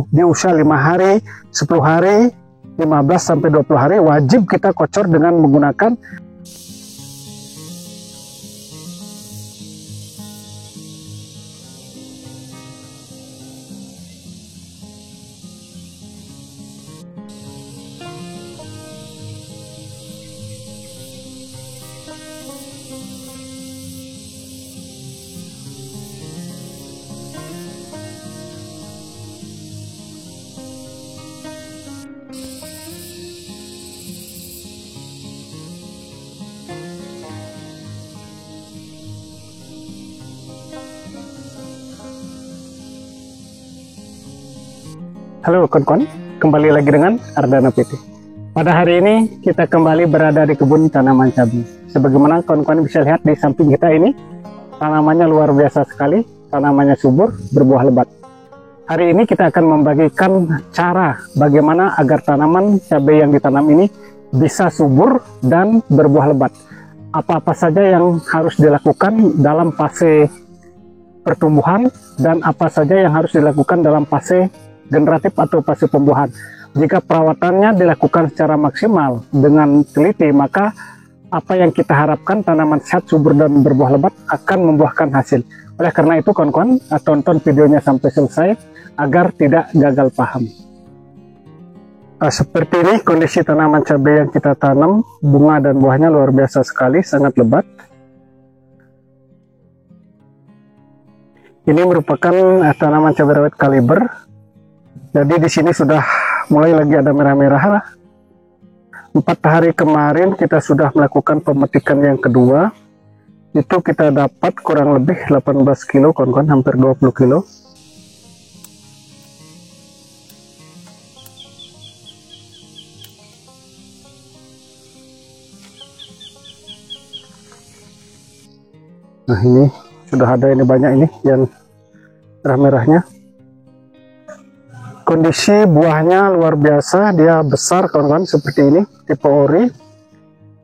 Di usia 5 hari, 10 hari, 15 sampai 20 hari wajib kita kocor dengan menggunakan Halo kawan-kawan, kembali lagi dengan Ardana PT. Pada hari ini kita kembali berada di kebun tanaman cabai. Sebagaimana kawan-kawan bisa lihat di samping kita ini, tanamannya luar biasa sekali, tanamannya subur, berbuah lebat. Hari ini kita akan membagikan cara bagaimana agar tanaman cabai yang ditanam ini bisa subur dan berbuah lebat. Apa-apa saja yang harus dilakukan dalam fase pertumbuhan dan apa saja yang harus dilakukan dalam fase generatif atau fase pembuahan. Jika perawatannya dilakukan secara maksimal dengan teliti, maka apa yang kita harapkan tanaman sehat, subur, dan berbuah lebat akan membuahkan hasil. Oleh karena itu kawan-kawan, tonton videonya sampai selesai agar tidak gagal paham. Seperti ini kondisi tanaman cabai yang kita tanam, bunga dan buahnya luar biasa sekali, sangat lebat. Ini merupakan tanaman cabai rawit kaliber. Jadi di sini sudah mulai lagi ada merah-merah. 4 hari kemarin kita sudah melakukan pemetikan yang kedua. Itu kita dapat kurang lebih 18 kilo, kawan-kawan, hampir 20 kilo. Nah ini sudah ada, ini banyak ini yang merah-merahnya. Kondisi buahnya luar biasa, dia besar kawan-kawan, seperti ini, tipe ori.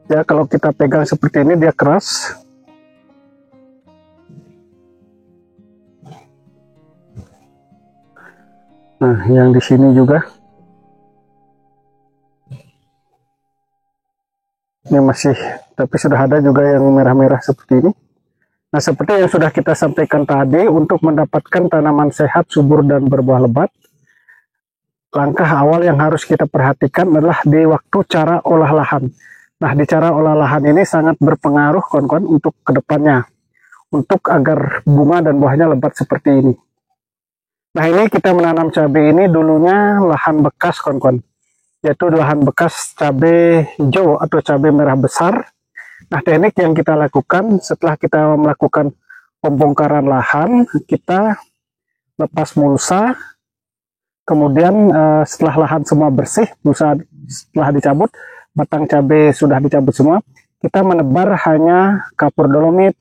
Ya kalau kita pegang seperti ini dia keras. Nah yang di sini juga, ini masih, tapi sudah ada juga yang merah-merah seperti ini. Nah seperti yang sudah kita sampaikan tadi, untuk mendapatkan tanaman sehat, subur, dan berbuah lebat, langkah awal yang harus kita perhatikan adalah di waktu cara olah lahan. Nah, di cara olah lahan ini sangat berpengaruh kawan-kawan untuk kedepannya, untuk agar bunga dan buahnya lebat seperti ini. Nah, ini kita menanam cabai ini dulunya lahan bekas kawan-kawan, yaitu lahan bekas cabai hijau atau cabai merah besar. Nah, teknik yang kita lakukan setelah kita melakukan pembongkaran lahan, kita lepas mulsa. Kemudian setelah lahan semua bersih, mulsa setelah dicabut, batang cabai sudah dicabut semua, kita menebar hanya kapur dolomit,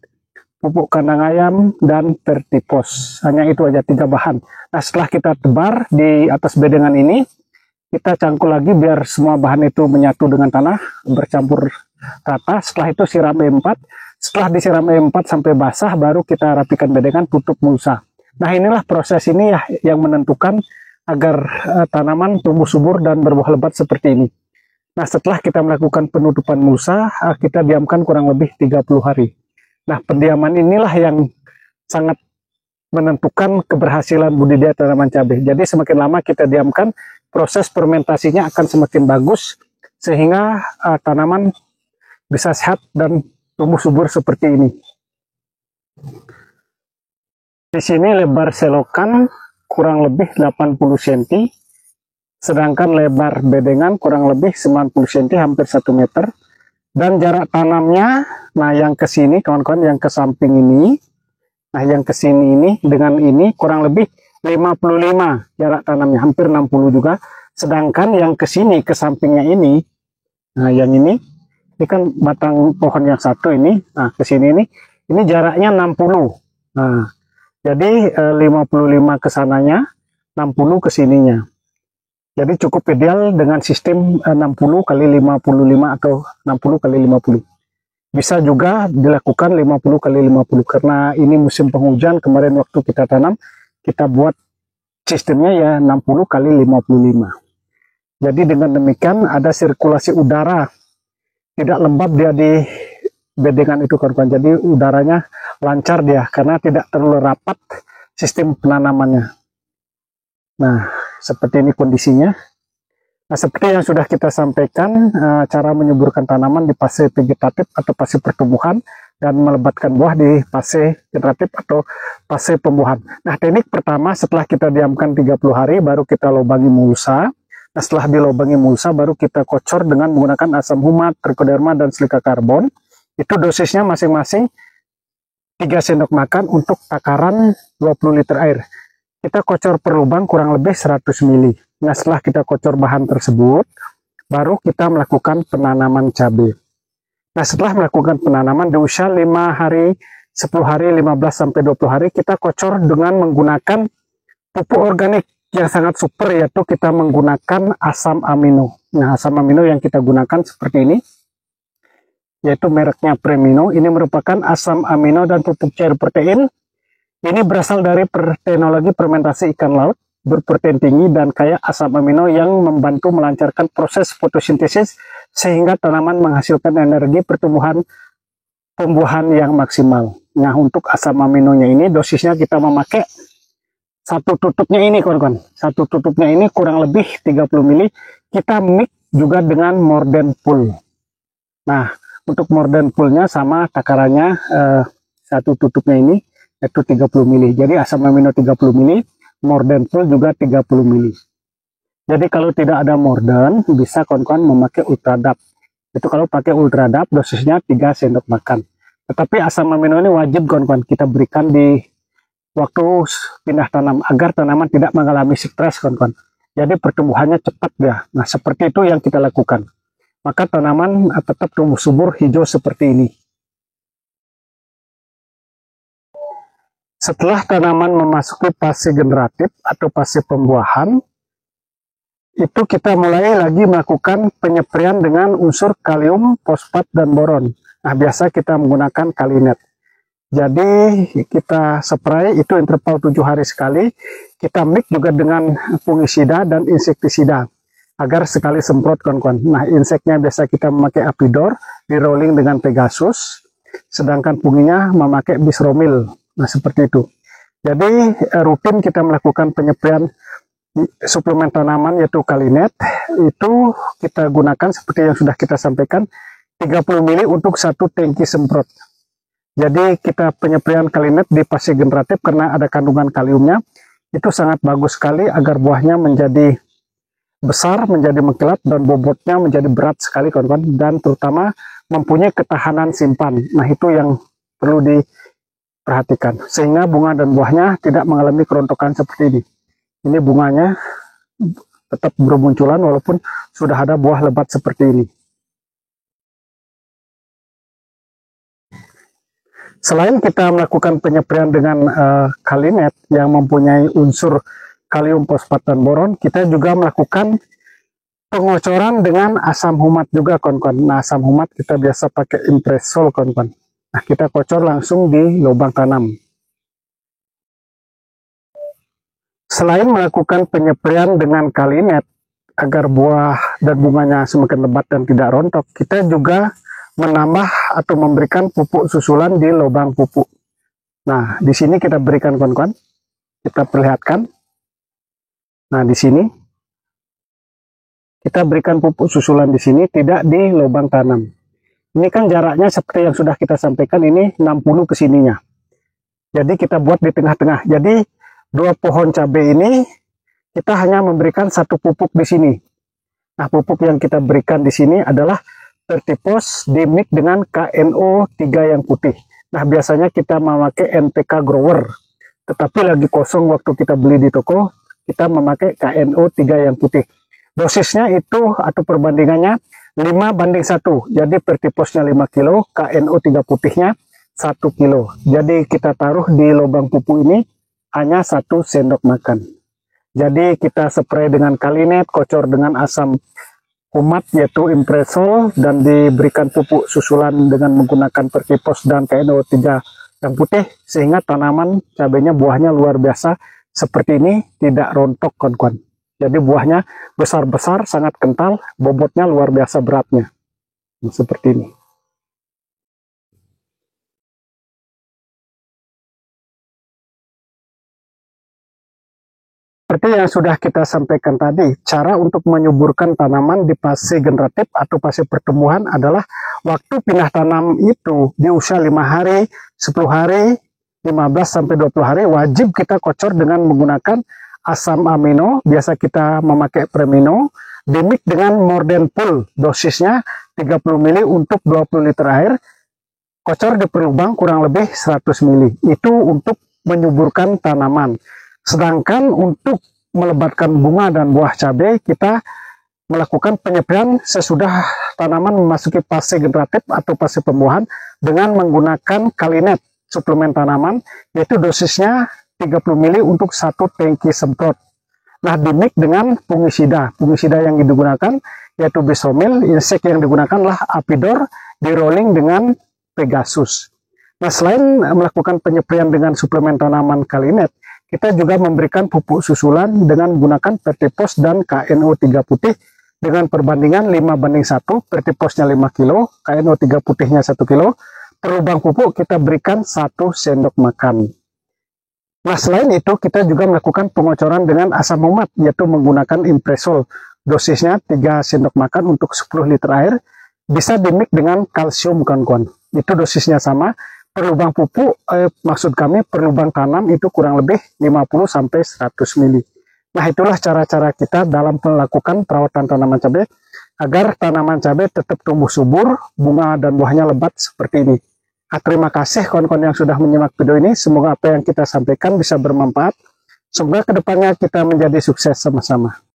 pupuk kandang ayam, dan vertipos. Hanya itu aja, 3 bahan. Nah setelah kita tebar di atas bedengan ini, kita cangkul lagi biar semua bahan itu menyatu dengan tanah, bercampur rata. Setelah itu siram E4. Setelah disiram E4 sampai basah, baru kita rapikan bedengan, tutup mulsa. Nah inilah proses ini ya yang menentukan agar tanaman tumbuh subur dan berbuah lebat seperti ini. Nah setelah kita melakukan penutupan mulsa, kita diamkan kurang lebih 30 hari. Nah pendiaman inilah yang sangat menentukan keberhasilan budidaya tanaman cabai. Jadi semakin lama kita diamkan, proses fermentasinya akan semakin bagus, sehingga tanaman bisa sehat dan tumbuh subur seperti ini. Di sini lebar selokan kurang lebih 80 cm, sedangkan lebar bedengan kurang lebih 90 cm, hampir 1 meter. Dan jarak tanamnya, nah yang ke sini kawan-kawan, yang ke samping ini, nah yang ke sini ini dengan ini kurang lebih 55 jarak tanamnya, hampir 60 juga. Sedangkan yang ke sini, ke sampingnya ini, nah yang ini kan batang pohon yang satu ini, nah ke sini ini jaraknya 60. Nah jadi 55 ke sananya, 60 ke sininya. Jadi cukup ideal dengan sistem 60 kali 55 atau 60 kali 50. Bisa juga dilakukan 50 kali 50 karena ini musim penghujan. Kemarin waktu kita tanam, kita buat sistemnya ya 60 kali 55. Jadi dengan demikian ada sirkulasi udara, tidak lembab dia di bedengan itu kawan-kawan. Jadi udaranya lancar dia karena tidak terlalu rapat sistem penanamannya. Nah, seperti ini kondisinya. Nah, seperti yang sudah kita sampaikan, cara menyuburkan tanaman di fase vegetatif atau fase pertumbuhan dan melebatkan buah di fase generatif atau fase pembuahan. Nah, teknik pertama setelah kita diamkan 30 hari baru kita lobangi mulsa. Nah, setelah dilobangi mulsa baru kita kocor dengan menggunakan asam humat, trichoderma, dan silika karbon. Itu dosisnya masing-masing 3 sendok makan untuk takaran 20 liter air. Kita kocor per lubang kurang lebih 100 ml. Nah, setelah kita kocor bahan tersebut, baru kita melakukan penanaman cabai. Nah, setelah melakukan penanaman di usia 5 hari, 10 hari, 15-20 hari, kita kocor dengan menggunakan pupuk organik yang sangat super, yaitu kita menggunakan asam amino. Nah, asam amino yang kita gunakan seperti ini, yaitu mereknya Premino. Ini merupakan asam amino dan pupuk cair protein. Ini berasal dari teknologi fermentasi ikan laut, berprotein tinggi dan kaya asam amino yang membantu melancarkan proses fotosintesis sehingga tanaman menghasilkan energi pertumbuhan pembuahan yang maksimal. Nah, untuk asam aminonya ini dosisnya kita memakai satu tutupnya ini kawan-kawan. Satu tutupnya ini kurang lebih 30 ml. Kita mix juga dengan Morden Full. Nah, untuk Morden Full-nya sama takarannya, satu tutupnya ini yaitu 30 ml. Jadi asam amino 30 ml, Morden Full juga 30 ml. Jadi kalau tidak ada Morden, bisa kawan-kawan memakai Ultradap. Itu kalau pakai Ultradap dosisnya 3 sendok makan. Tetapi asam amino ini wajib kawan-kawan kita berikan di waktu pindah tanam agar tanaman tidak mengalami stres kawan-kawan. Jadi pertumbuhannya cepat ya. Nah, seperti itu yang kita lakukan. Maka tanaman tetap tumbuh subur hijau seperti ini. Setelah tanaman memasuki fase generatif atau fase pembuahan, itu kita mulai lagi melakukan penyepraian dengan unsur kalium, fosfat, dan boron. Nah, biasa kita menggunakan Kalinet. Jadi kita spray itu interval 7 hari sekali. Kita mix juga dengan fungisida dan insektisida agar sekali semprot kawan-kawan. Nah, inseknya biasa kita memakai Apidor, di rolling dengan Pegasus, sedangkan funginya memakai Bisromil. Nah, seperti itu. Jadi rutin kita melakukan penyepraian suplemen tanaman yaitu Kalinet. Itu kita gunakan seperti yang sudah kita sampaikan 30 ml untuk satu tangki semprot. Jadi kita penyepraian Kalinet di fase generatif karena ada kandungan kaliumnya. Itu sangat bagus sekali agar buahnya menjadi besar, menjadi mengkilap, dan bobotnya menjadi berat sekali kawan-kawan. Dan terutama mempunyai ketahanan simpan. Nah, itu yang perlu diperhatikan. Sehingga bunga dan buahnya tidak mengalami kerontokan seperti ini. Ini bunganya tetap bermunculan walaupun sudah ada buah lebat seperti ini. Selain kita melakukan penyepraian dengan Kalinet yang mempunyai unsur kalium, fosfat, dan boron, kita juga melakukan pengocoran dengan asam humat juga kawan-kawan. Nah, asam humat kita biasa pakai Impresol kawan-kawan. Nah, kita kocor langsung di lubang tanam. Selain melakukan penyepraian dengan Kalinet agar buah dan bunganya semakin lebat dan tidak rontok, kita juga menambah atau memberikan pupuk susulan di lubang pupuk. Nah, di sini kita berikan kawan-kawan, kita perlihatkan. Nah, di sini kita berikan pupuk susulan di sini, tidak di lubang tanam. Ini kan jaraknya seperti yang sudah kita sampaikan, ini 60 ke sininya. Jadi kita buat di tengah-tengah. Jadi 2 pohon cabai ini kita hanya memberikan 1 pupuk di sini. Nah, pupuk yang kita berikan di sini adalah Tertipos dimix dengan KNO3 yang putih. Nah, biasanya kita memakai NPK Grower, tetapi lagi kosong waktu kita beli di toko, kita memakai KNO3 yang putih. Dosisnya itu atau perbandingannya 5:1. Jadi Tertiposnya 5 kilo, KNO3 putihnya 1 kilo. Jadi kita taruh di lubang pupuk ini hanya 1 sendok makan. Jadi kita spray dengan Kalinet, kocor dengan asam humat yaitu Impresol, dan diberikan pupuk susulan dengan menggunakan Tertipos dan KNO3 yang putih, sehingga tanaman cabainya buahnya luar biasa seperti ini, tidak rontok kawan-kawan. Jadi buahnya besar-besar, sangat kental, bobotnya luar biasa beratnya. Seperti ini. Seperti yang sudah kita sampaikan tadi, cara untuk menyuburkan tanaman di fase generatif atau fase pertumbuhan adalah waktu pindah tanam itu di usia 5 hari, 10 hari, 15-20 hari, wajib kita kocor dengan menggunakan asam amino, biasa kita memakai Premino, dimix dengan Morden Full, dosisnya 30 ml untuk 20 liter air, kocor di lubang kurang lebih 100 ml, itu untuk menyuburkan tanaman. Sedangkan untuk melebatkan bunga dan buah cabai, kita melakukan penyepraian sesudah tanaman memasuki fase generatif atau fase pembuahan dengan menggunakan Kalinet suplemen tanaman, yaitu dosisnya 30 ml untuk 1 tangki semprot. Nah, dimix dengan fungisida. Fungisida yang digunakan yaitu Bisomil, insek yang digunakan adalah Apidor, di rolling dengan Pegasus. Nah, selain melakukan penyepraian dengan suplemen tanaman Kalinet, kita juga memberikan pupuk susulan dengan menggunakan Vertipos dan KNO3 putih dengan perbandingan 5:1, Vertiposnya 5 kg, KNO3 putihnya 1 kg. Per lubang pupuk kita berikan 1 sendok makan. Nah, selain itu kita juga melakukan pengocoran dengan asam umat, yaitu menggunakan Impresol. Dosisnya 3 sendok makan untuk 10 liter air, bisa dimix dengan kalsium kawan-kawan. Itu dosisnya sama. Per lubang pupuk, maksud kami per lubang tanam itu kurang lebih 50-100 ml. Nah, itulah cara-cara kita dalam melakukan perawatan tanaman cabai agar tanaman cabai tetap tumbuh subur, bunga dan buahnya lebat seperti ini. Nah, terima kasih kawan-kawan yang sudah menyimak video ini. Semoga apa yang kita sampaikan bisa bermanfaat. Semoga kedepannya kita menjadi sukses sama-sama.